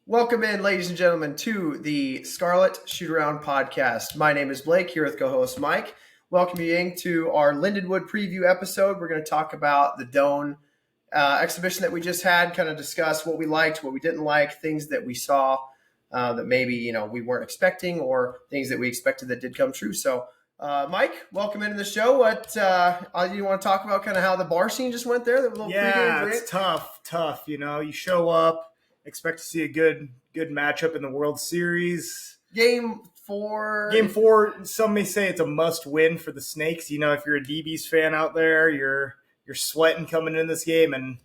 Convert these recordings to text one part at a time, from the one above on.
Welcome in, ladies and gentlemen, to the Scarlet Shootaround podcast. My name is Blake, here with co-host Mike. Welcome you to our Lindenwood preview episode. We're going to talk about the Doane exhibition that we just had, kind of discuss what we liked, what we didn't like, things that we saw that maybe we weren't expecting, or things that we expected that did come true. So, Mike, welcome into the show. What you want to talk about? Kind of how the bar scene just went there. It's tough. You show up, expect to see a good matchup in the World Series. Game four. Some may say it's a must-win for the Snakes. If you're a DB's fan out there, you're sweating coming in this game, and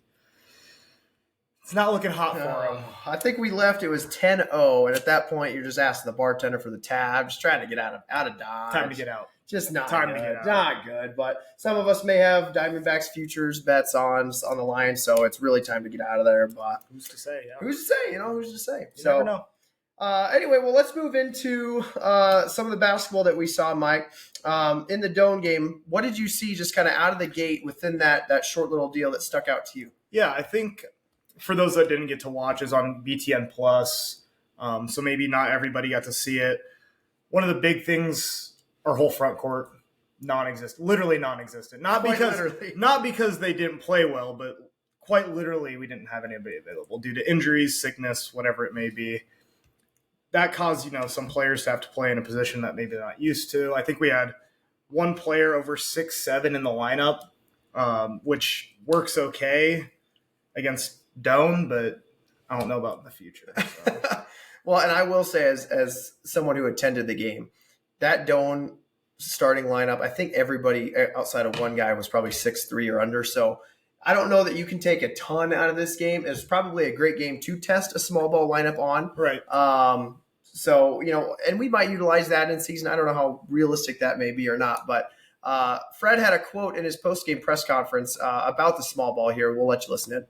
it's not looking hot for them. I think we left. It was 10-0, and at that point, you're just asking the bartender for the tab, just trying to get out of Dodge. Time to get out. Just not time good. To get out. Not good. But some of us may have Diamondbacks futures bets on the line, so it's really time to get out of there. But who's to say? Yeah. Who's to say? Who's to say? You never know. Anyway, well, let's move into some of the basketball that we saw, Mike. In the Doane game, what did you see just kind of out of the gate within that short little deal that stuck out to you? Yeah, I think for those that didn't get to watch, is on BTN Plus, so maybe not everybody got to see it. One of the big things, our whole front court, literally non-existent. Not because they didn't play well, but quite literally we didn't have anybody available due to injuries, sickness, whatever it may be. That caused, some players to have to play in a position that maybe they're not used to. I think we had one player over 6'7" in the lineup, which works okay against Doane, but I don't know about in the future. So. Well, and I will say as someone who attended the game, that Doane starting lineup, I think everybody outside of one guy was probably 6'3" or under. So I don't know that you can take a ton out of this game. It's probably a great game to test a small ball lineup on. Right. So, and we might utilize that in season. I don't know how realistic that may be or not, but Fred had a quote in his post-game press conference about the small ball here. We'll let you listen in.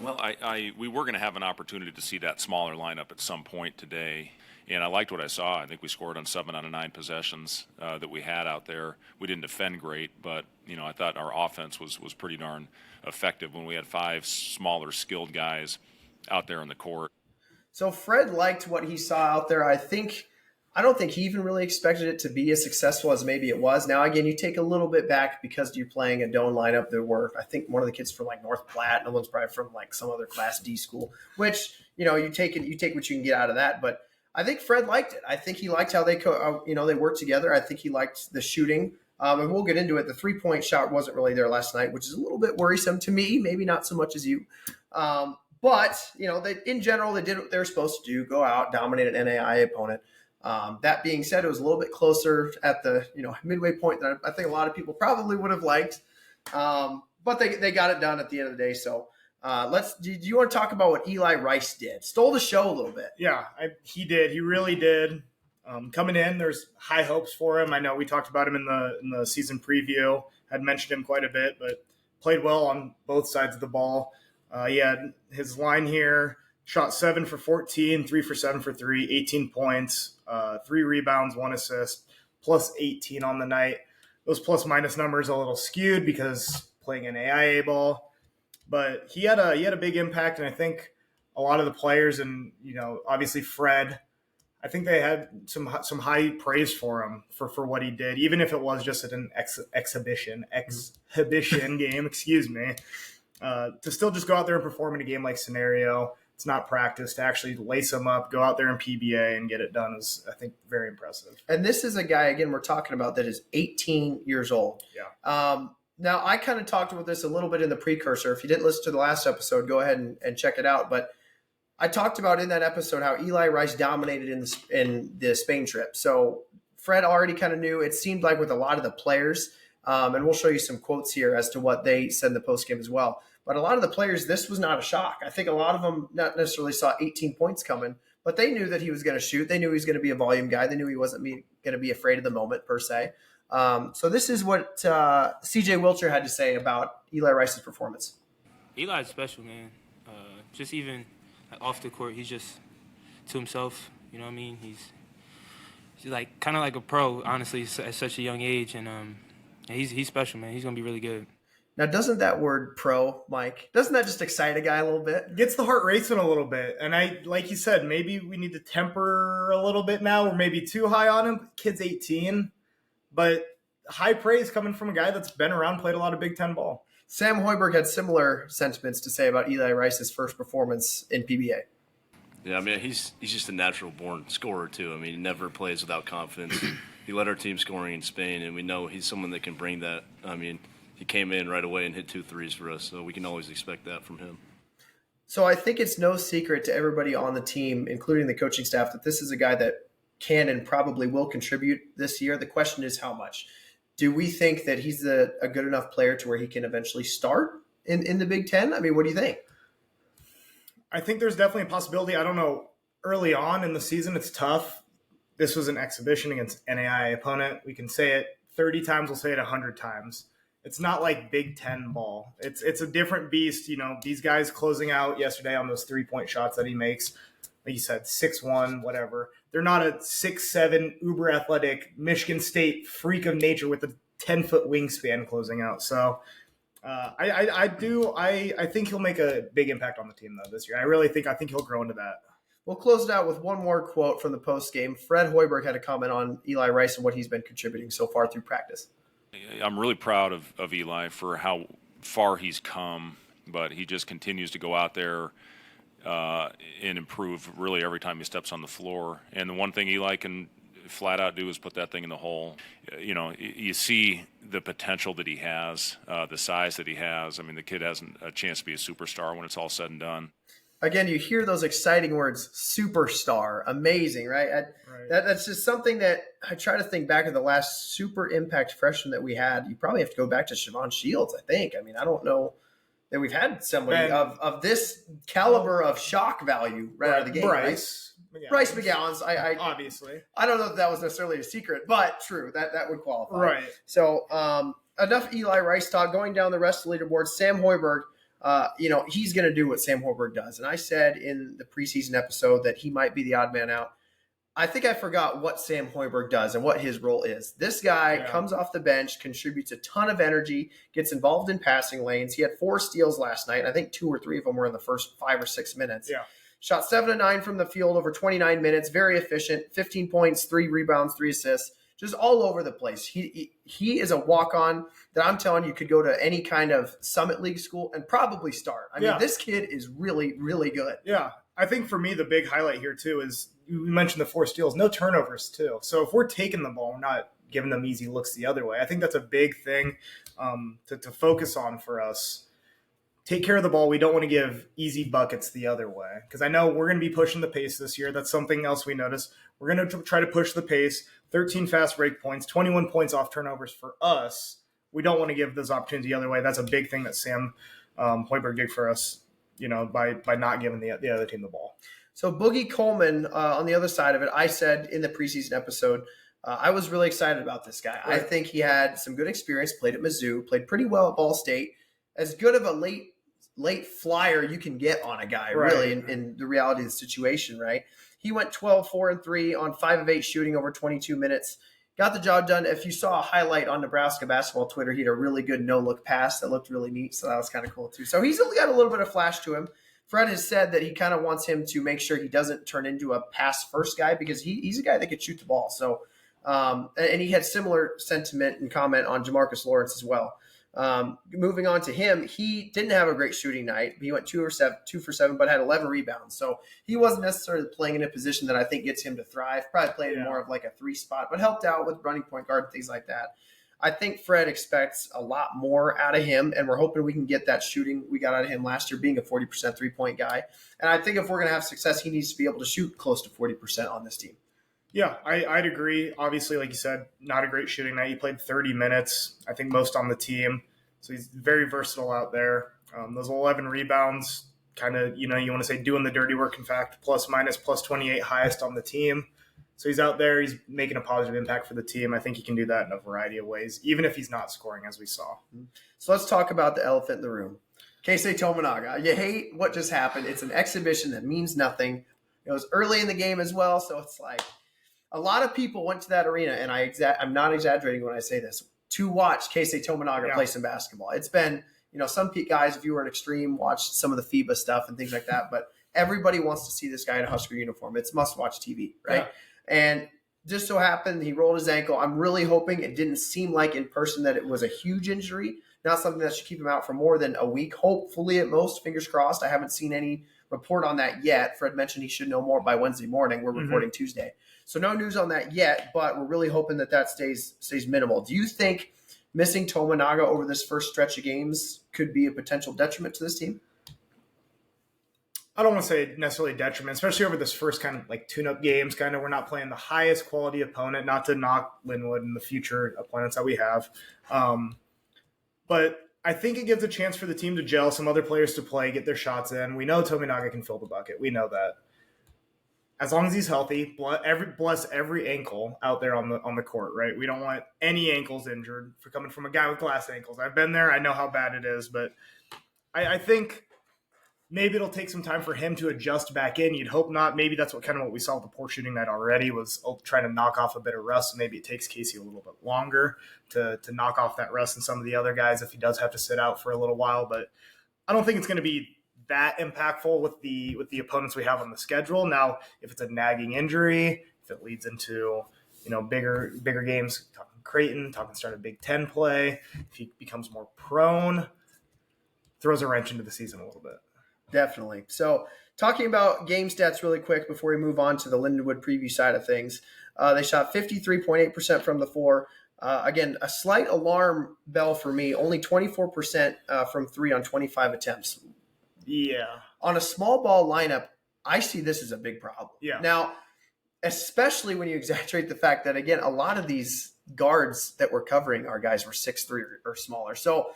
Well, we were going to have an opportunity to see that smaller lineup at some point today, and I liked what I saw. I think we scored on 7 out of 9 possessions that we had out there. We didn't defend great, but I thought our offense was pretty darn effective when we had 5 smaller, skilled guys out there on the court. So Fred liked what he saw out there. I don't think he even really expected it to be as successful as maybe it was. Now, again, you take a little bit back because you're playing a Doane lineup. There were, I think, one of the kids from North Platte, and one's probably from some other Class D school, which, you take what you can get out of that. But I think Fred liked it. I think he liked how they worked together. I think he liked the shooting. And we'll get into it. The 3-point shot wasn't really there last night, which is a little bit worrisome to me, maybe not so much as you. But, in general, they did what they were supposed to do, go out, dominate an NAIA opponent. That being said, it was a little bit closer at the midway point than I think a lot of people probably would have liked. But they got it done at the end of the day. So do you want to talk about what Eli Rice did? Stole the show a little bit. Yeah, he did. He really did. Coming in, there's high hopes for him. I know we talked about him in the season preview. Had mentioned him quite a bit, but played well on both sides of the ball. He had his line here. Shot 7 for 14, 3 for 7 for 3, 18 points, 3 rebounds, 1 assist, plus 18 on the night. Those plus-minus numbers are a little skewed because playing an AIA ball. But he had a big impact, and I think a lot of the players and, obviously Fred, I think they had some high praise for him for what he did, even if it was just at an exhibition game, excuse me, to still just go out there and perform in a game-like scenario. It's not practice. To actually lace them up, go out there in PBA and get it done is, I think, very impressive. And this is a guy, again, we're talking about that is 18 years old. Yeah. Now, I kind of talked about this a little bit in the precursor. If you didn't listen to the last episode, go ahead and check it out. But I talked about in that episode how Eli Rice dominated in the Spain trip. So Fred already kind of knew. It seemed like with a lot of the players, and we'll show you some quotes here as to what they said in the postgame as well. But a lot of the players, this was not a shock. I think a lot of them not necessarily saw 18 points coming, but they knew that he was going to shoot. They knew he was going to be a volume guy. They knew he wasn't going to be afraid of the moment per se. So this is what C.J. Wilcher had to say about Eli Rice's performance. Eli's special, man. Just even off the court, he's just to himself. You know what I mean? He's kind of like a pro, honestly, at such a young age, and he's special, man. He's gonna be really good. Now, doesn't that word pro, Mike, doesn't that just excite a guy a little bit? Gets the heart racing a little bit. And like you said, maybe we need to temper a little bit now. We're maybe too high on him. Kid's 18. But high praise coming from a guy that's been around, played a lot of Big Ten ball. Sam Hoiberg had similar sentiments to say about Eli Rice's first performance in PBA. Yeah, I mean, he's just a natural-born scorer, too. I mean, he never plays without confidence. He led our team scoring in Spain, and we know he's someone that can bring that. I mean, he came in right away and hit 2 threes for us, so we can always expect that from him. So I think it's no secret to everybody on the team, including the coaching staff, that this is a guy that can and probably will contribute this year. The question is how much. Do we think that he's a good enough player to where he can eventually start in the Big Ten? I mean, what do you think? I think there's definitely a possibility. I don't know. Early on in the season, it's tough. This was an exhibition against NAIA opponent. We can say it 30 times. We'll say it 100 times. It's not like Big Ten ball. It's a different beast. You know, these guys closing out yesterday on those 3-point shots that he makes, like you said, 6'1", whatever. They're not a 6'7", uber athletic Michigan State freak of nature with a 10-foot wingspan closing out. So I think he'll make a big impact on the team though this year. I think he'll grow into that. We'll close it out with one more quote from the post game. Fred Hoiberg had a comment on Eli Rice and what he's been contributing so far through practice. I'm really proud of Eli for how far he's come, but he just continues to go out there and improve really every time he steps on the floor. And the one thing Eli can flat out do is put that thing in the hole. You know, you see the potential that he has, the size that he has. I mean, the kid has a chance to be a superstar when it's all said and done. Again, you hear those exciting words, superstar, amazing, right? That's just something that I try to think back of the last super impact freshman that we had. You probably have to go back to Siobhan Shields, I think. I mean, I don't know that we've had somebody of this caliber of shock value right out of the gate. Bryce. Right? Bryce McGowan's. I obviously. I don't know if that was necessarily a secret, but true. That would qualify. Right. So enough Eli Rice talk. Going down the rest of the leaderboard, Sam Hoiberg, he's going to do what Sam Hoiberg does. And I said in the preseason episode that he might be the odd man out. I think I forgot what Sam Hoiberg does and what his role is. This guy comes off the bench, contributes a ton of energy, gets involved in passing lanes. He had 4 steals last night. I think 2 or 3 of them were in the first 5 or 6 minutes. Yeah. Shot 7 of 9 from the field over 29 minutes. Very efficient. 15 points, 3 rebounds, 3 assists. Just all over the place. He is a walk-on that I'm telling you could go to any kind of Summit League school and probably start. I mean, this kid is really, really good. Yeah. I think for me, the big highlight here, too, is you mentioned the 4 steals, no turnovers, too. So if we're taking the ball, we're not giving them easy looks the other way. I think that's a big thing to focus on for us. Take care of the ball. We don't want to give easy buckets the other way because I know we're going to be pushing the pace this year. That's something else we notice. We're going to try to push the pace. 13 fast break points, 21 points off turnovers for us. We don't want to give those opportunities the other way. That's a big thing that Sam Hoiberg did for us, by not giving the other team the ball. So Boogie Coleman, on the other side of it, I said in the preseason episode, I was really excited about this guy. Right. I think he had some good experience, played at Mizzou, played pretty well at Ball State. As good of a late flyer you can get on a guy, really, in the reality of the situation, right? He went 12, 4, and 3 on 5 of 8 shooting over 22 minutes. Got the job done. If you saw a highlight on Nebraska basketball Twitter, he had a really good no-look pass that looked really neat, so that was kind of cool too. So he's got a little bit of flash to him. Fred has said that he kind of wants him to make sure he doesn't turn into a pass-first guy because he's a guy that could shoot the ball. So, and he had similar sentiment and comment on Jamarcus Lawrence as well. Moving on to him, he didn't have a great shooting night. He went 2 for 7, but had 11 rebounds. So he wasn't necessarily playing in a position that I think gets him to thrive. Probably played in more of like a 3 spot, but helped out with running point guard and things like that. I think Fred expects a lot more out of him, and we're hoping we can get that shooting we got out of him last year, being a 40% 3-point guy. And I think if we're going to have success, he needs to be able to shoot close to 40% on this team. Yeah, I'd agree. Obviously, like you said, not a great shooting night. He played 30 minutes, I think most on the team. So he's very versatile out there. Those 11 rebounds, kind of, you want to say doing the dirty work, in fact, plus 28 highest on the team. So he's out there. He's making a positive impact for the team. I think he can do that in a variety of ways, even if he's not scoring, as we saw. So let's talk about the elephant in the room. Keisei Tominaga. You hate what just happened. It's an exhibition that means nothing. It was early in the game as well, so it's like a lot of people went to that arena, and I'm not exaggerating when I say this, to watch Keisei Tominaga Yeah. play some basketball. It's been, some guys, if you were an extreme, watched some of the FIBA stuff and things like that, but everybody wants to see this guy in a Husker uniform. It's must-watch TV, right? Yeah. And just so happened he rolled his ankle. I'm really hoping it didn't seem like in person that it was a huge injury, not something that should keep him out for more than a week, hopefully at most, fingers crossed. I haven't seen any report on that yet. Fred mentioned he should know more by Wednesday morning. We're recording Tuesday. So no news on that yet, but we're really hoping that stays minimal. Do you think missing Tominaga over this first stretch of games could be a potential detriment to this team? I don't want to say necessarily detriment, especially over this first kind of like tune-up games. Kind of, we're not playing the highest quality opponent, not to knock Lindenwood and the future opponents that we have. But I think it gives a chance for the team to gel, some other players to play, get their shots in. We know Tominaga can fill the bucket. We know that. As long as he's healthy, bless every ankle out there on the court, right? We don't want any ankles injured for coming from a guy with glass ankles. I've been there. I know how bad it is, but I think maybe it'll take some time for him to adjust back in. You'd hope not. Maybe that's what we saw with the poor shooting night already, was trying to knock off a bit of rust. Maybe it takes Casey a little bit longer to knock off that rust than some of the other guys if he does have to sit out for a little while. But I don't think it's going to be that impactful with the opponents we have on the schedule. Now, if it's a nagging injury, if it leads into bigger games, talking Creighton, talking start of Big Ten play, if he becomes more prone, throws a wrench into the season a little bit. Definitely. So talking about game stats really quick before we move on to the Lindenwood preview side of things, they shot 53.8% from the floor. Again, a slight alarm bell for me, only 24% from three on 25 attempts. Yeah. On a small ball lineup, I see this as a big problem. Yeah. Now, especially when you exaggerate the fact that, again, a lot of these guards that we're covering are guys were 6'3" or smaller. So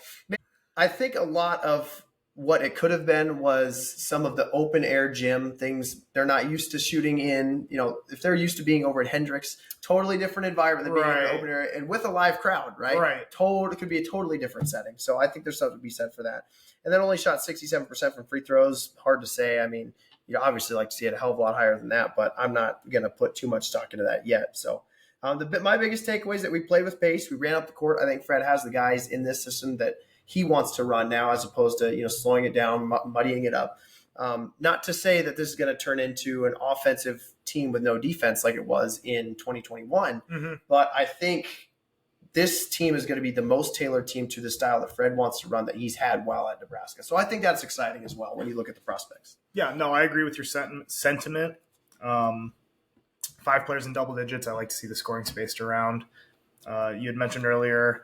I think a lot of what it could have been was some of the open air gym things they're not used to shooting in. If they're used to being over at Hendricks, totally different environment than being in an open area and with a live crowd, right? Right. It could be a totally different setting. So I think there's something to be said for that. And then only shot 67% from free throws. Hard to say. I mean, obviously like to see it a hell of a lot higher than that, but I'm not going to put too much stock into that yet. So my biggest takeaway is that we played with pace. We ran up the court. I think Fred has the guys in this system that he wants to run now, as opposed to slowing it down, muddying it up. Not to say that this is going to turn into an offensive team with no defense like it was in 2021, but I think this team is going to be the most tailored team to the style that Fred wants to run that he's had while at Nebraska. So I think that's exciting as well when you look at the prospects. Yeah, no, I agree with your sentiment. 5 players in double digits. I like to see the scoring spaced around. You had mentioned earlier,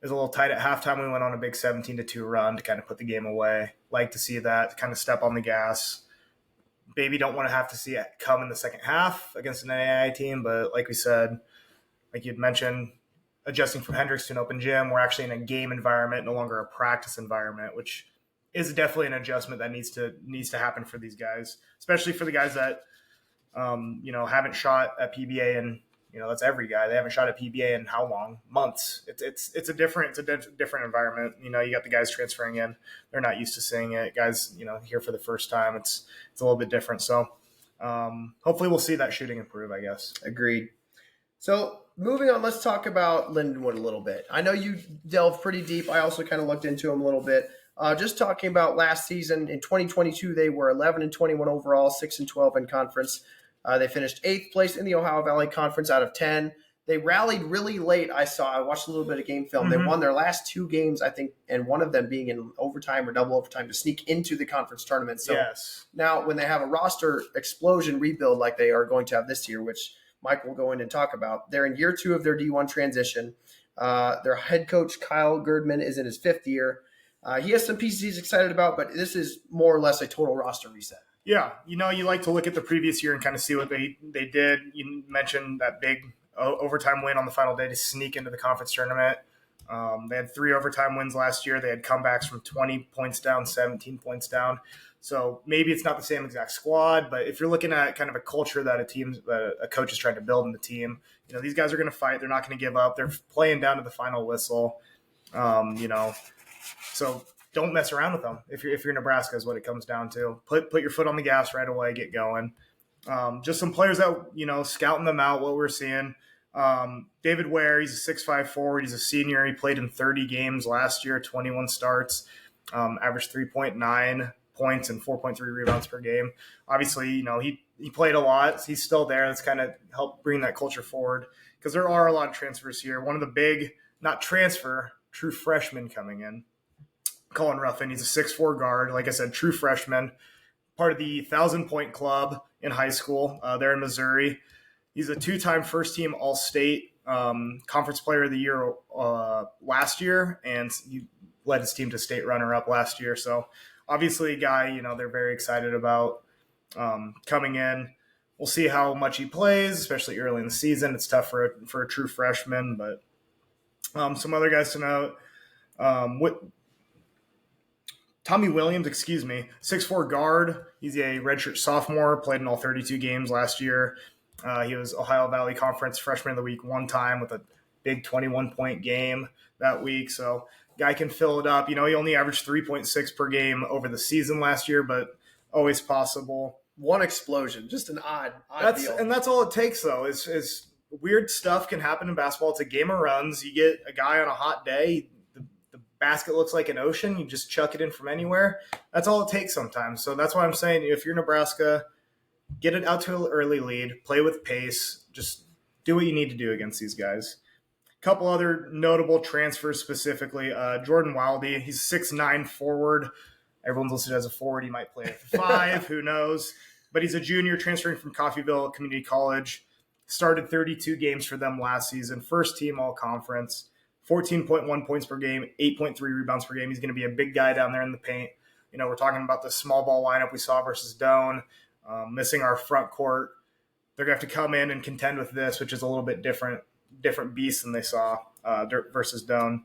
it was a little tight at halftime. We went on a big 17-2 run to kind of put the game away. Like to see that, kind of step on the gas. Maybe don't want to have to see it come in the second half against an NAIA team, but like we said, like you'd mentioned, adjusting from Hendricks to an open gym, we're actually in a game environment, no longer a practice environment, which is definitely an adjustment that needs to happen for these guys, especially for the guys that haven't shot at PBA, and that's every guy. They haven't shot at PBA in how long? Months. It's a different environment. You got the guys transferring in; they're not used to seeing it. Guys, here for the first time, it's a little bit different. So hopefully, we'll see that shooting improve. I guess. Agreed. So moving on, let's talk about Lindenwood a little bit. I know you delved pretty deep. I also kind of looked into them a little bit. Just talking about last season in 2022, they were 11-21 overall, 6-12 in conference. They finished 8th place in the Ohio Valley Conference out of 10. They rallied really late. I watched a little bit of game film. They won their last 2 games, I think, and one of them being in overtime or double overtime to sneak into the conference tournament. So yes. Now when they have a roster explosion rebuild like they are going to have this year, which Mike will go in and talk about, they're in year 2 of their D1 transition. Their head coach, Kyle Girdman, is in his 5th year. He has some pieces he's excited about, but this is more or less a total roster reset. Yeah, you like to look at the previous year and kind of see what they did. You mentioned that big overtime win on the final day to sneak into the conference tournament. They had 3 overtime wins last year. They had comebacks from 20 points down, 17 points down. So maybe it's not the same exact squad, but if you're looking at kind of a culture that a coach is trying to build in the team, these guys are going to fight. They're not going to give up. They're playing down to the final whistle. So don't mess around with them. If you're Nebraska is what it comes down to. Put your foot on the gas right away, get going. Just some players that, scouting them out, what we're seeing. David Ware, he's a 6'5" forward. He's a senior. He played in 30 games last year, 21 starts, averaged 3.9 points and 4.3 rebounds per game. Obviously, he played a lot. He's still there. That's kind of helped bring that culture forward because there are a lot of transfers here. One of the big, not transfer, true freshmen coming in. Colin Ruffin, he's a 6'4" guard. Like I said, true freshman, part of the 1,000-point club in high school there in Missouri. He's a two-time first-team All-State Conference Player of the Year last year, and he led his team to state runner-up last year. So obviously a guy, they're very excited about coming in. We'll see how much he plays, especially early in the season. It's tough for a true freshman, but some other guys to note. Tommy Williams, 6'4" guard. He's a redshirt sophomore, played in all 32 games last year. He was Ohio Valley Conference Freshman of the Week one time with a big 21-point game that week. So guy can fill it up. He only averaged 3.6 per game over the season last year, but always possible. One explosion, just an odd deal. And that's all it takes, though, is weird stuff can happen in basketball. It's a game of runs. You get a guy on a hot day, the basket looks like an ocean. You just chuck it in from anywhere. That's all it takes sometimes. So that's why I'm saying if you're Nebraska, get it out to an early lead, play with pace, just do what you need to do against these guys. A couple other notable transfers specifically. Jordan Wildy, he's 6'9" forward. Everyone's listed as a forward. He might play at 5, who knows. But he's a junior transferring from Coffeyville Community College. Started 32 games for them last season. First team all-conference. 14.1 points per game, 8.3 rebounds per game. He's going to be a big guy down there in the paint. We're talking about the small ball lineup we saw versus Doane. Missing our front court. They're going to have to come in and contend with this, which is a little bit different beast than they saw versus Doane.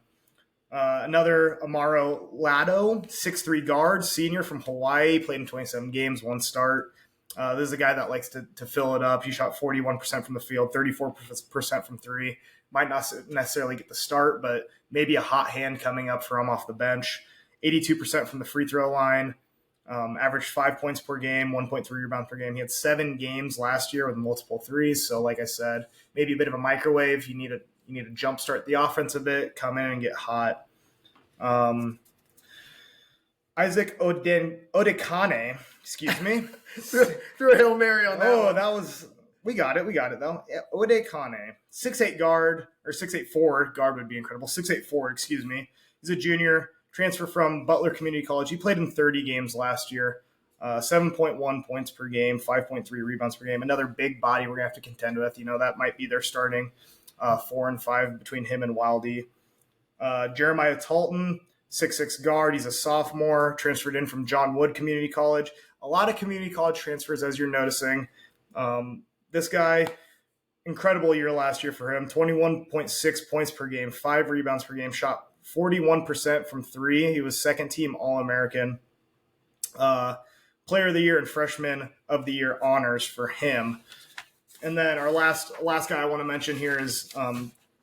Another Amaro Lado, 6'3" guard, senior from Hawaii, played in 27 games, 1 start. This is a guy that likes to fill it up. He shot 41% from the field, 34% from 3. Might not necessarily get the start, but maybe a hot hand coming up for him off the bench. 82% from the free throw line. Averaged 5 points per game, 1.3 rebounds per game. He had 7 games last year with multiple threes. So like I said, maybe a bit of a microwave. You need to jumpstart the offense a bit, come in and get hot. Isaac Odekane, Threw a Hail Mary on that. We got it though. Yeah, Odekane, 6'8" guard, or 6'8" forward. Guard would be incredible. 6'8" forward, He's a junior, transfer from Butler Community College. He played in 30 games last year. 7.1 points per game, 5.3 rebounds per game. Another big body we're going to have to contend with. That might be their starting 4 and 5 between him and Wildy. Jeremiah Talton, 6'6" guard. He's a sophomore, transferred in from John Wood Community College. A lot of community college transfers, as you're noticing. This guy, incredible year last year for him. 21.6 points per game, 5 rebounds per game, shot 41% from 3. He was second-team All-American. Player of the Year and Freshman of the Year honors for him. And then our last guy I want to mention here is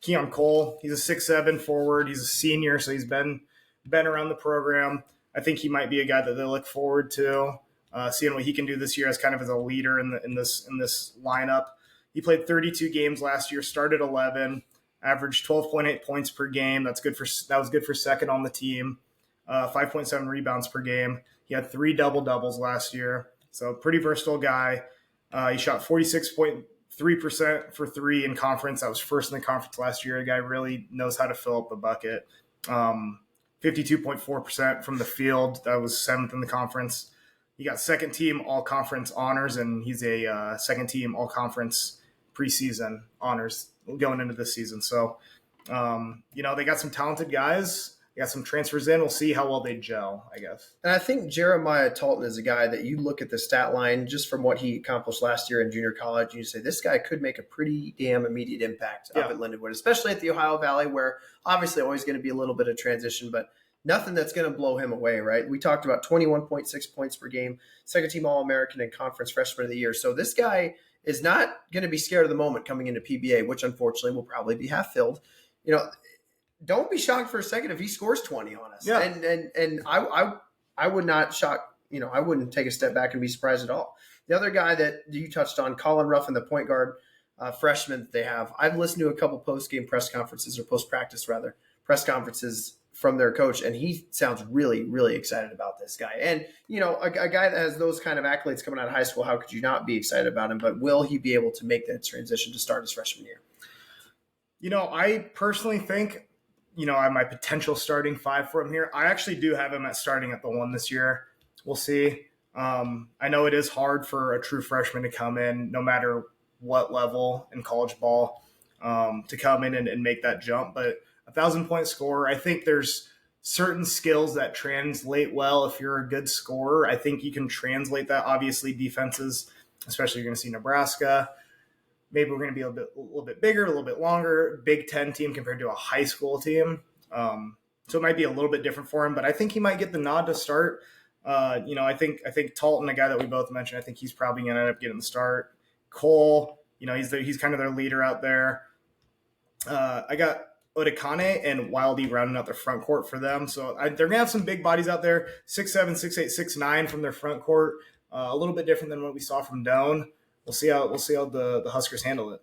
Keon Cole. He's a 6'7" forward. He's a senior, so he's been around the program. I think he might be a guy that they look forward to, seeing what he can do this year as kind of as a leader in this lineup. He played 32 games last year, started 11, averaged 12.8 points per game. That was good for second on the team. 5.7 rebounds per game. He had 3 double-doubles last year, so pretty versatile guy. He shot 46.3% for 3 in conference. That was first in the conference last year. A guy really knows how to fill up the bucket. 52.4% from the field. That was 7th in the conference. He got second-team all-conference honors, and he's a second-team all-conference preseason honors going into this season. So, they got some talented guys. They got some transfers in. We'll see how well they gel, I guess. And I think Jeremiah Talton is a guy that you look at the stat line just from what he accomplished last year in junior college, and you say this guy could make a pretty damn immediate impact up at Lindenwood, especially at the Ohio Valley, where obviously always going to be a little bit of transition, but nothing that's going to blow him away, right? We talked about 21.6 points per game, second-team All-American and Conference Freshman of the Year. So this guy is not going to be scared of the moment coming into PBA, which unfortunately will probably be half-filled. Don't be shocked for a second if he scores 20 on us. Yeah. And I would not shock, I wouldn't take a step back and be surprised at all. The other guy that you touched on, Colin Ruffin, the point guard freshmen that they have. I've listened to a couple post-game press conferences, or post-practice rather, press conferences from their coach, and he sounds really, really excited about this guy. And, a guy that has those kind of accolades coming out of high school, how could you not be excited about him? But will he be able to make that transition to start his freshman year? I personally think, my potential starting 5 for him here, I actually do have him at starting at the 1 this year. We'll see. I know it is hard for a true freshman to come in, no matter what level in college ball, to come in and make that jump. But 1,000-point scorer, I think there's certain skills that translate well if you're a good scorer. I think you can translate that. Obviously, defenses, especially you're going to see Nebraska. Maybe we're going to be a little bit bigger, a little bit longer, Big Ten team compared to a high school team. So it might be a little bit different for him, but I think he might get the nod to start. I think Talton, the guy that we both mentioned, I think he's probably going to end up getting the start. Cole, he's kind of their leader out there. I got Odekane and Wildy rounding out their front court for them. So they're going to have some big bodies out there, 6'7", 6'8", 6'9" from their front court. A little bit different than what we saw from Doane. We'll see how the Huskers handle it.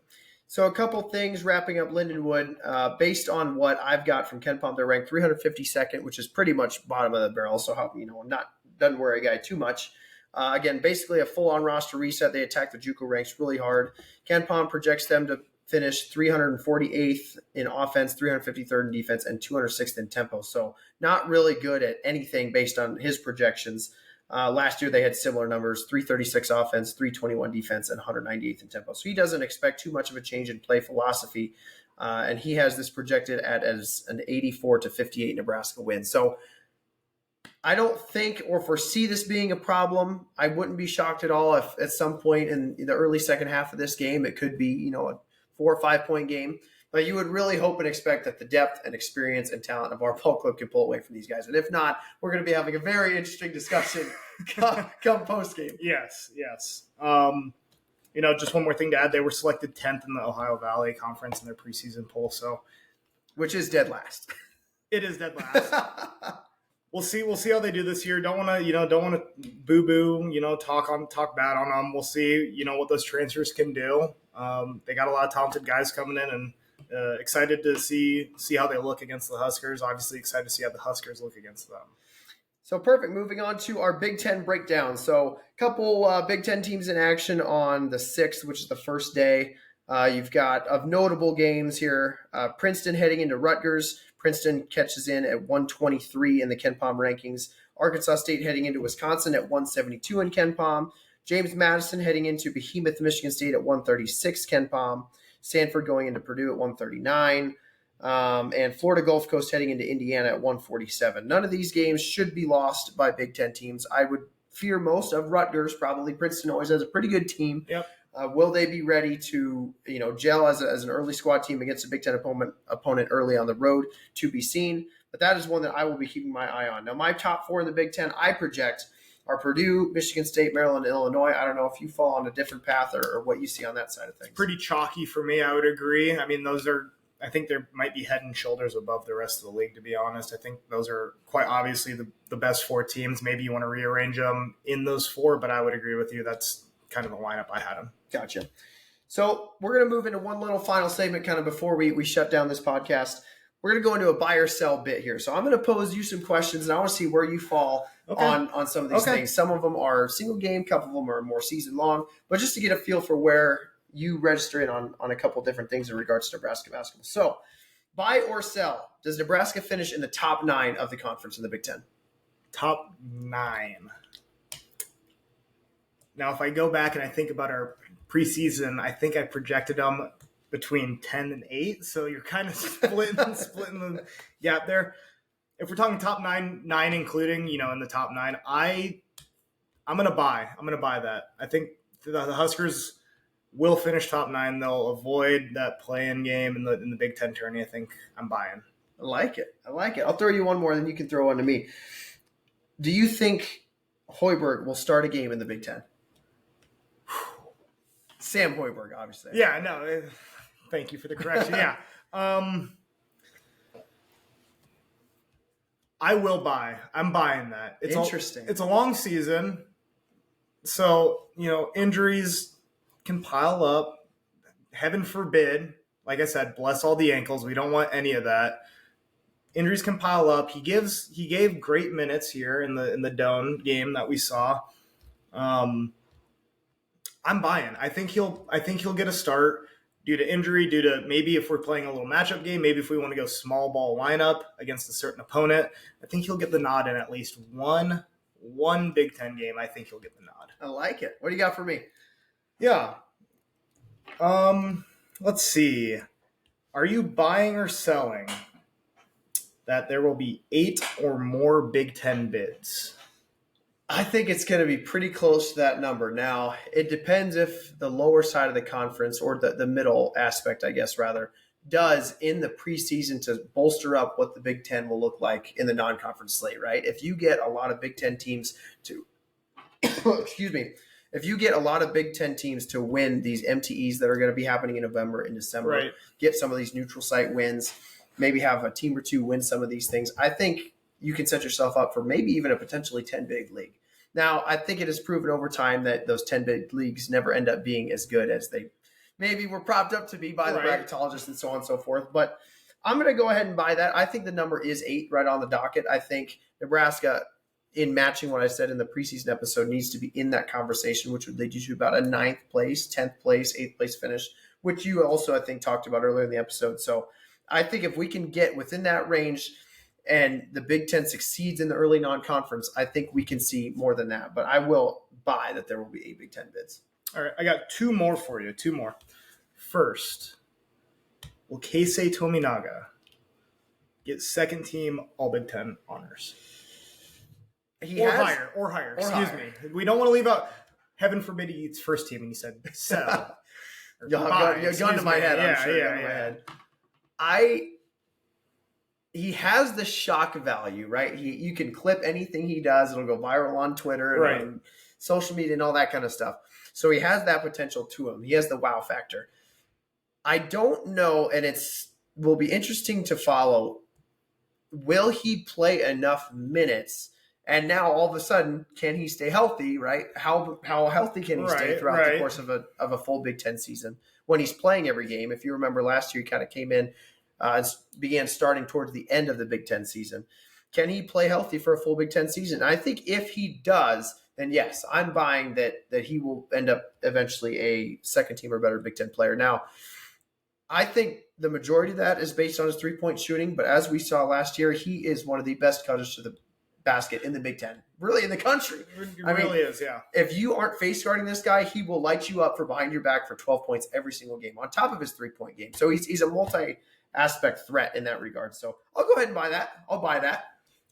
So a couple things wrapping up Lindenwood. Based on what I've got from KenPom, they're ranked 352nd, which is pretty much bottom of the barrel. So doesn't worry a guy too much. Again, basically a full-on roster reset. They attack the JUCO ranks really hard. KenPom projects them to finish 348th in offense, 353rd in defense, and 206th in tempo. So not really good at anything based on his projections. Last year they had similar numbers, 336 offense, 321 defense, and 198th in tempo. So he doesn't expect too much of a change in play philosophy. And he has this projected as an 84-58 Nebraska win. So I don't think or foresee this being a problem. I wouldn't be shocked at all if at some point in the early second half of this game, it could be, a 4 or 5 point game. But you would really hope and expect that the depth and experience and talent of our ball club can pull away from these guys. And if not, we're going to be having a very interesting discussion come post game. Yes. Just one more thing to add. They were selected 10th in the Ohio Valley Conference in their preseason poll. So, which is dead last. It is dead last. We'll see how they do this year. Don't want to boo-boo, talk bad on them. We'll see, what those transfers can do. They got a lot of talented guys coming in, and excited to see how they look against the Huskers. Obviously excited to see how the Huskers look against them. So perfect. Moving on to our Big Ten breakdown. So a couple Big Ten teams in action on the 6th, which is the first day. You've got of notable games here. Princeton heading into Rutgers. Princeton catches in at 123 in the KenPom rankings. Arkansas State heading into Wisconsin at 172 in KenPom. James Madison heading into Behemoth Michigan State at 136 KenPom. Stanford going into Purdue at 139. And Florida Gulf Coast heading into Indiana at 147. None of these games should be lost by Big Ten teams. I would fear most of Rutgers, probably. Princeton always has a pretty good team. Yep. Will they be ready to, gel as an early squad team against a Big Ten opponent early on the road? To be seen. But that is one that I will be keeping my eye on. Now, my top 4 in the Big Ten, I project, are Purdue, Michigan State, Maryland, and Illinois. I don't know if you fall on a different path or what you see on that side of things. Pretty chalky for me, I would agree. I mean, I think they might be head and shoulders above the rest of the league, to be honest. I think those are quite obviously the best 4 teams. Maybe you want to rearrange them in those 4, but I would agree with you. That's kind of the lineup I had them. Gotcha. So we're going to move into one little final segment kind of before we shut down this podcast. We're going to go into a buy or sell bit here. So I'm going to pose you some questions, and I want to see where you fall on some of these things. Some of them are single game, a couple of them are more season long, but just to get a feel for where you register in on a couple different things in regards to Nebraska basketball. So buy or sell, does Nebraska finish in the top 9 of the conference in the Big Ten? Top 9. Now, if I go back and I think about our preseason, I think I projected them between 10 and 8. So you're kind of splitting the gap there. If we're talking top 9 including, in the top 9, I'm going to buy. I'm going to buy that. I think the Huskers will finish top 9. They'll avoid that play-in game in the Big Ten tourney. I think I'm buying. I like it. I'll throw you one more, then you can throw one to me. Do you think Hoiberg will start a game in the Big Ten? Sam Hoiberg, obviously. Yeah, no. Thank you for the correction. Yeah. I will buy. I'm buying that. It's interesting. It's a long season. So, injuries can pile up. heaven forbid, like I said, bless all the ankles. We don't want any of that. Injuries can pile up. He gave great minutes here in the Doane game that we saw. I'm buying. I think he'll get a start due to injury, due to maybe if we're playing a little matchup game, maybe if we want to go small ball lineup against a certain opponent. I think he'll get the nod in at least one Big Ten game. I think he'll get the nod. I like it. What do you got for me? Yeah. Let's see. Are you buying or selling that there will be 8 or more Big Ten bids? I think it's going to be pretty close to that number. Now, it depends if the lower side of the conference, or the middle aspect, I guess, rather, does in the preseason to bolster up what the Big Ten will look like in the non-conference slate, right? If you get a lot of Big Ten teams to if you get a lot of Big Ten teams to win these MTEs that are going to be happening in November and December, Right. Get some of these neutral site wins, maybe have a team or two win some of these things, I think you can set yourself up for maybe even a potentially 10 big league. Now, I think it has proven over time that those 10 big leagues never end up being as good as they maybe were propped up to be by the Right. bracketologists and so on and so forth. But I'm going to go ahead and buy that. I think the number is 8 right on the docket. I think Nebraska, in matching what I said in the preseason episode, needs to be in that conversation, which would lead you to about a 9th place, 10th place, 8th place finish, which you also, I think, talked about earlier in the episode. So I think if we can get within that range and the Big Ten succeeds in the early non-conference, I think we can see more than that. But I will buy that there will be 8 Big Ten bids. All right, I got 2 more for you. 2 more. First, will Keisei Tominaga get second team All Big Ten honors? Or higher. Excuse me. We don't want to leave out. Heaven forbid he eats first team, and you said sell. You're gun to my head. I'm sure. Gun to my head. He has the shock value, right? You can clip anything he does; it'll go viral on Twitter and Right. on social media and all that kind of stuff. So he has that potential to him. He has the wow factor. I don't know, and will be interesting to follow. Will he play enough minutes? And now all of a sudden, can he stay healthy? Right? How healthy can he stay throughout the course of a full Big Ten season when he's playing every game? If you remember last year, he kind of came in. Began starting towards the end of the Big Ten season. Can he play healthy for a full Big Ten season? I think if he does, then yes, I'm buying that he will end up eventually a second team or better Big Ten player. Now, I think the majority of that is based on his 3-point shooting, but as we saw last year, he is one of the best cutters to the basket in the Big Ten, really in the country. It really is, yeah. If you aren't face guarding this guy, he will light you up for behind your back for 12 points every single game on top of his 3-point game. So he's a multi-aspect threat in that regard. So I'll go ahead and buy that. I'll buy that.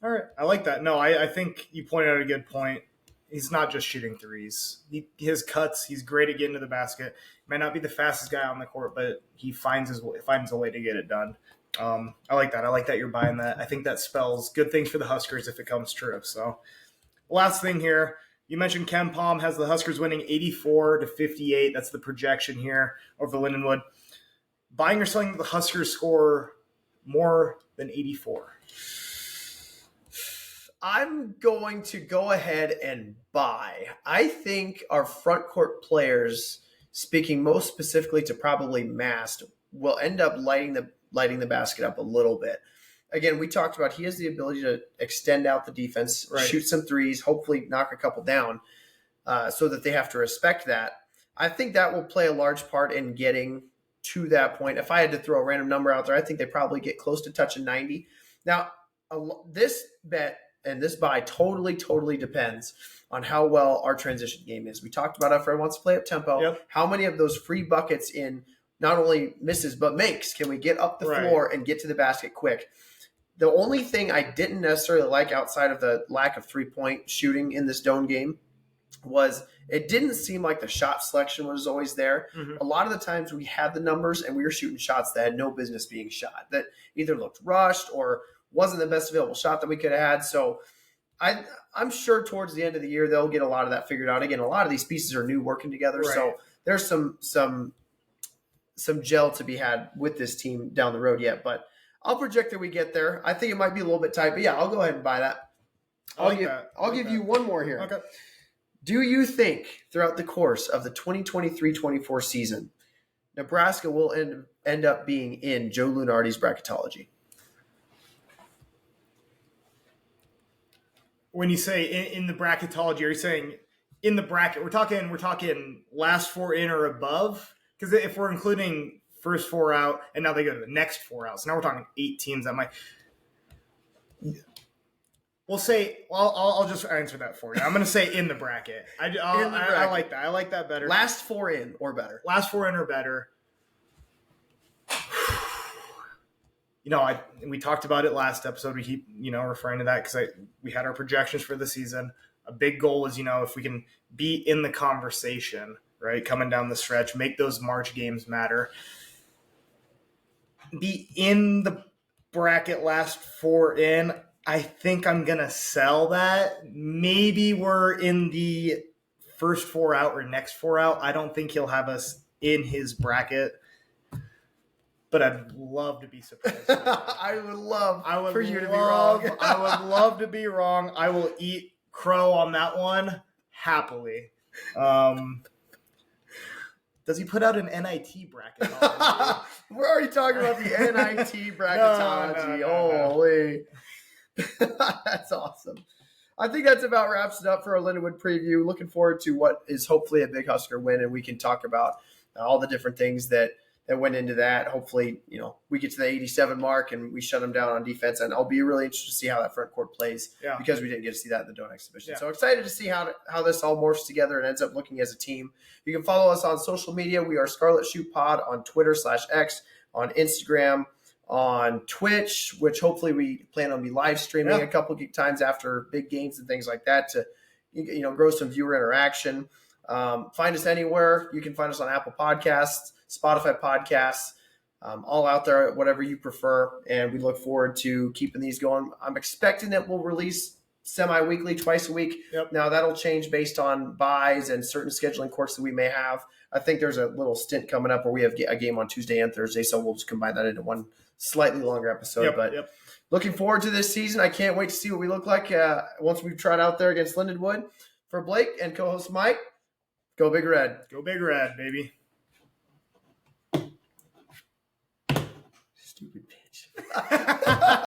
All right, I like that. No, I think you pointed out a good point. He's not just shooting threes. His cuts, he's great at getting to the basket. Might not be the fastest guy on the court, but he finds a way to get it done. I like that. I like that you're buying that. I think that spells good things for the Huskers if it comes true. So last thing here, you mentioned Ken Palm has the Huskers winning 84-58. That's the projection here over Lindenwood. Buying or selling the Huskers score more than 84? I'm going to go ahead and buy. I think our front court players, speaking most specifically to probably Mast, will end up lighting the basket up a little bit. Again, we talked about he has the ability to extend out the defense, shoot some threes, hopefully knock a couple down so that they have to respect that. I think that will play a large part in getting to that point. If I had to throw a random number out there, I think they probably get close to touching 90. Now, this bet and this buy totally depends on how well our transition game is. We talked about how everyone wants to play up tempo. Yep. How many of those free buckets in not only misses but makes can we get up the floor and get to the basket quick? The only thing I didn't necessarily like outside of the lack of 3-point shooting in this Doane game was it didn't seem like the shot selection was always there. Mm-hmm. A lot of the times we had the numbers and we were shooting shots that had no business being shot, that either looked rushed or wasn't the best available shot that we could have had. So I'm sure towards the end of the year they'll get a lot of that figured out. Again, a lot of these pieces are new working together, so there's some gel to be had with this team down the road yet. But I'll project that we get there. I think it might be a little bit tight, but yeah, I'll go ahead and buy that. I'll give you one more here. Okay. Do you think throughout the course of the 2023-24 season Nebraska will end up being in Joe Lunardi's bracketology? When you say in the bracketology, are you saying in the bracket? We're talking last four in or above? Because if we're including first four out, and now they go to the next four out, so now we're talking 8 teams that might. We'll say. Well, I'll just answer that for you. I'm going to say in the bracket. I like that. I like that better. Last four in or better. Last four in or better. We talked about it last episode. We keep, referring to that because we had our projections for the season. A big goal was, if we can be in the conversation, right, coming down the stretch, make those March games matter. Be in the bracket last four in. I think I'm going to sell that. Maybe we're in the first four out or next four out. I don't think he'll have us in his bracket. But I'd love to be surprised. I would love for you to be wrong. I would love to be wrong. I will eat crow on that one happily. Does he put out an NIT bracket? We're already talking about the NIT bracketology. No. Holy. That's awesome. I think that's about wraps it up for our Lindenwood preview. Looking forward to what is hopefully a big Husker win, and we can talk about all the different things that went into that. Hopefully, we get to the 87 mark and we shut them down on defense. And I'll be really interested to see how that front court plays because we didn't get to see that in the Doane exhibition. Yeah. So excited to see how this all morphs together and ends up looking as a team. You can follow us on social media. We are Scarlet Shoot Pod on Twitter /X, on Instagram, on Twitch, which hopefully we plan on be live streaming a couple of times after big games and things like that to grow some viewer interaction. Find us anywhere. You can find us on Apple Podcasts, Spotify podcasts, all out there, whatever you prefer. And we look forward to keeping these going. I'm expecting that we'll release semi-weekly, twice a week. Yep. Now, that'll change based on buys and certain scheduling quirks that we may have. I think there's a little stint coming up where we have a game on Tuesday and Thursday, so we'll just combine that into one slightly longer episode. Looking forward to this season. I can't wait to see what we look like once we've tried out there against Lindenwood. For Blake and co-host Mike, go Big Red. Go Big Red, baby. Stupid bitch.